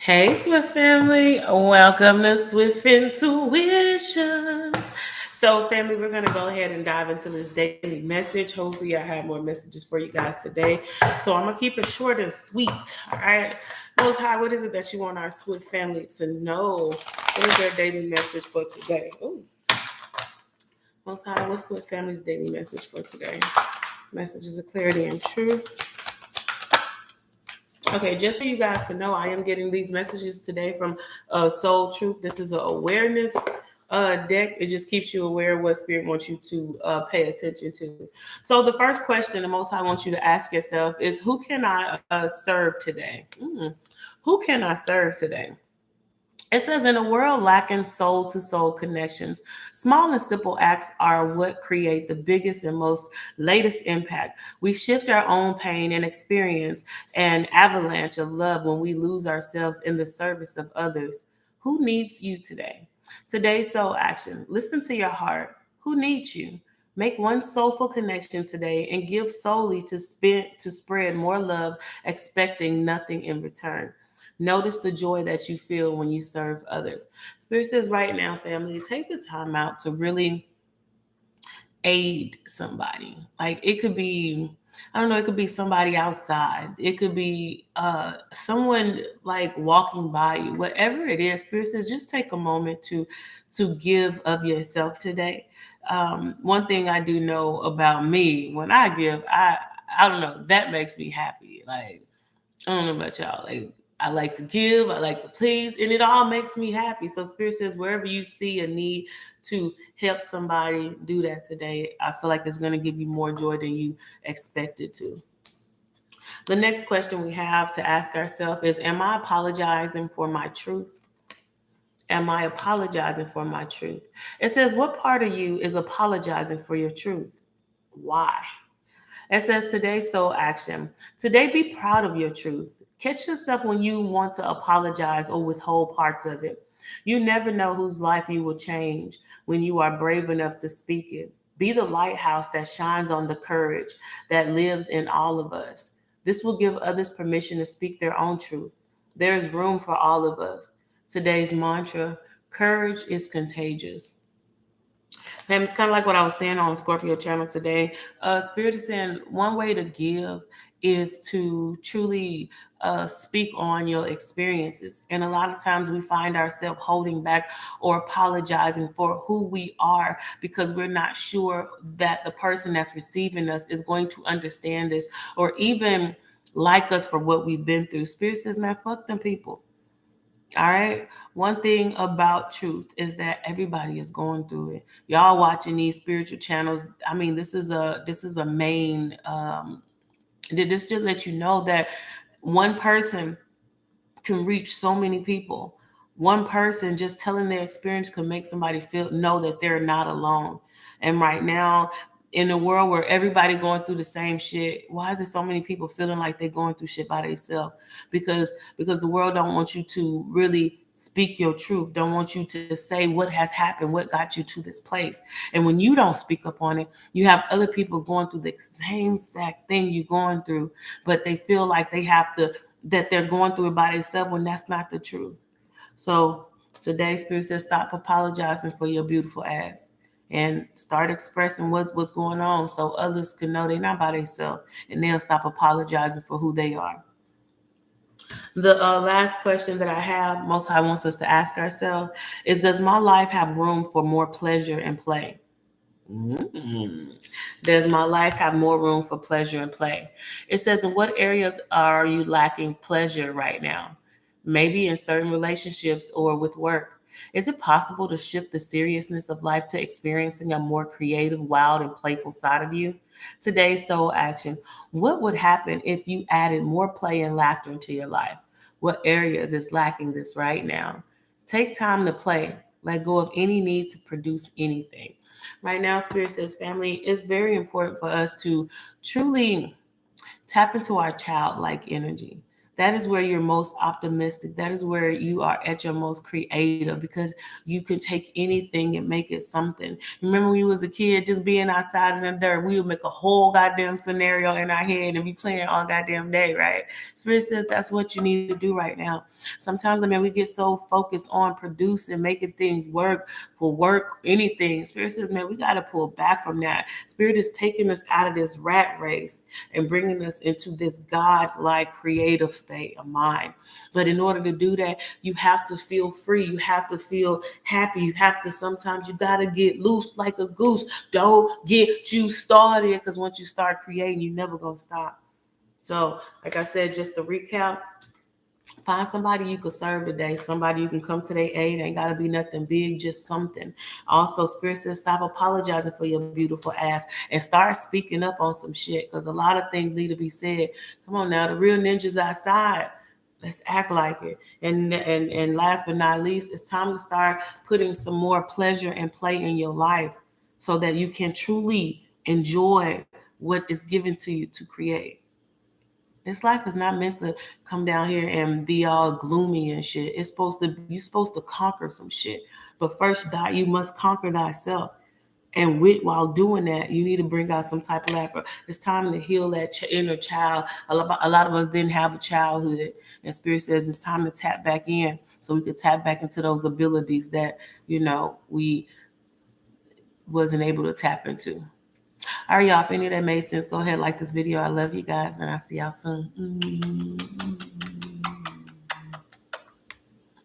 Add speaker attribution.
Speaker 1: Hey, Swift family. Welcome to Swift Intuitions. So, family, we're going to go ahead and dive into this daily message. Hopefully, I have more messages for you guys today. So, I'm going to keep it short and sweet. All right. Most High, what is it that you want our Swift family to know? What is their daily message for today? Ooh. Most High, what's Swift family's daily message for today? Messages of clarity and truth. Okay, just so you guys can know, I am getting these messages today from Soul Truth. This is an awareness deck. It just keeps you aware of what Spirit wants you to pay attention to. So the first question the Most High wants you to ask yourself is, who can I serve today? Who can I serve today? It says, in a world lacking soul to soul connections, small and simple acts are what create the biggest and most latest impact. We shift our own pain and experience an avalanche of love when we lose ourselves in the service of others. Who needs you today? Today's soul action. Listen to your heart. Who needs you? Make one soulful connection today and give solely to spread more love, expecting nothing in return. Notice the joy that you feel when you serve others. Spirit says right now, family, take the time out to really aid somebody. Like it could be, I don't know, it could be somebody outside. It could be someone like walking by you. Whatever it is, Spirit says just take a moment to give of yourself today. One thing I do know about me, when I give, I don't know, that makes me happy. Like I don't know about y'all. Like I like to give, I like to please, and it all makes me happy. So Spirit says, wherever you see a need to help somebody, do that today. I feel like it's going to give you more joy than you expected to. The next question we have to ask ourselves is, am I apologizing for my truth? Am I apologizing for my truth? It says, what part of you is apologizing for your truth? Why? It says today's soul action. Today, be proud of your truth. Catch yourself when you want to apologize or withhold parts of it. You never know whose life you will change when you are brave enough to speak it. Be the lighthouse that shines on the courage that lives in all of us. This will give others permission to speak their own truth. There is room for all of us. Today's mantra: courage is contagious. And it's kind of like what I was saying on Scorpio channel today. Spirit is saying one way to give is to truly speak on your experiences. And a lot of times we find ourselves holding back or apologizing for who we are because we're not sure that the person that's receiving us is going to understand us or even like us for what we've been through. Spirit says, man, fuck them people. All right. One thing about truth is that everybody is going through it. Y'all watching these spiritual channels. I mean, this is a main this just let you know that one person can reach so many people. One person just telling their experience can make somebody feel know that they're not alone. And right now, in a world where everybody going through the same shit, why is it so many people feeling like they're going through shit by themselves? Because the world don't want you to really speak your truth, don't want you to say what has happened, what got you to this place. And when you don't speak up on it, you have other people going through the same exact thing you're going through, but they feel like they have to that they're going through it by themselves when that's not the truth. So today, Spirit says, stop apologizing for your beautiful ass and start expressing what's going on so others can know they're not by themselves and they'll stop apologizing for who they are. The last question that I have, Most High wants us to ask ourselves is, does my life have room for more pleasure and play? Mm. Does my life have more room for pleasure and play? It says, in what areas are you lacking pleasure right now? Maybe in certain relationships or with work. Is it possible to shift the seriousness of life to experiencing a more creative, wild, and playful side of you? Today's soul action. What would happen if you added more play and laughter into your life? What areas is lacking this right now? Take time to play. Let go of any need to produce anything. Right now, Spirit says, family, it's very important for us to truly tap into our childlike energy. that is where you're most optimistic. That is where you are at your most creative, because you can take anything and make it something. Remember when you was a kid, just being outside in the dirt, we would make a whole goddamn scenario in our head and be playing all goddamn day, right? Spirit says that's what you need to do right now. Sometimes, I mean, we get so focused on producing, making things work for work, anything. Spirit says, man, we got to pull back from that. Spirit is taking us out of this rat race and bringing us into this God-like creative state of mind. But in order to do that, you have to feel free. You have to feel happy. You have to, sometimes you got to get loose like a goose. Don't get you started, because once you start creating, you're never going to stop. So, like I said, just to recap, find somebody you could serve today, somebody you can come to their aid. Ain't got to be nothing big, just something. Also, Spirit says stop apologizing for your beautiful ass and start speaking up on some shit, because a lot of things need to be said. Come on now, the real ninjas outside. Let's act like it. And last but not least, it's time to start putting some more pleasure and play in your life so that you can truly enjoy what is given to you to create. This life is not meant to come down here and be all gloomy and shit. It's supposed to, you're supposed to conquer some shit. But first, God, you must conquer thyself. And while doing that, you need to bring out some type of laughter. It's time to heal that inner child. A lot of us didn't have a childhood. And Spirit says it's time to tap back in so we could tap back into those abilities that, we wasn't able to tap into. All right, y'all. If any of that made sense, go ahead, like this video. I love you guys, and I'll see y'all soon.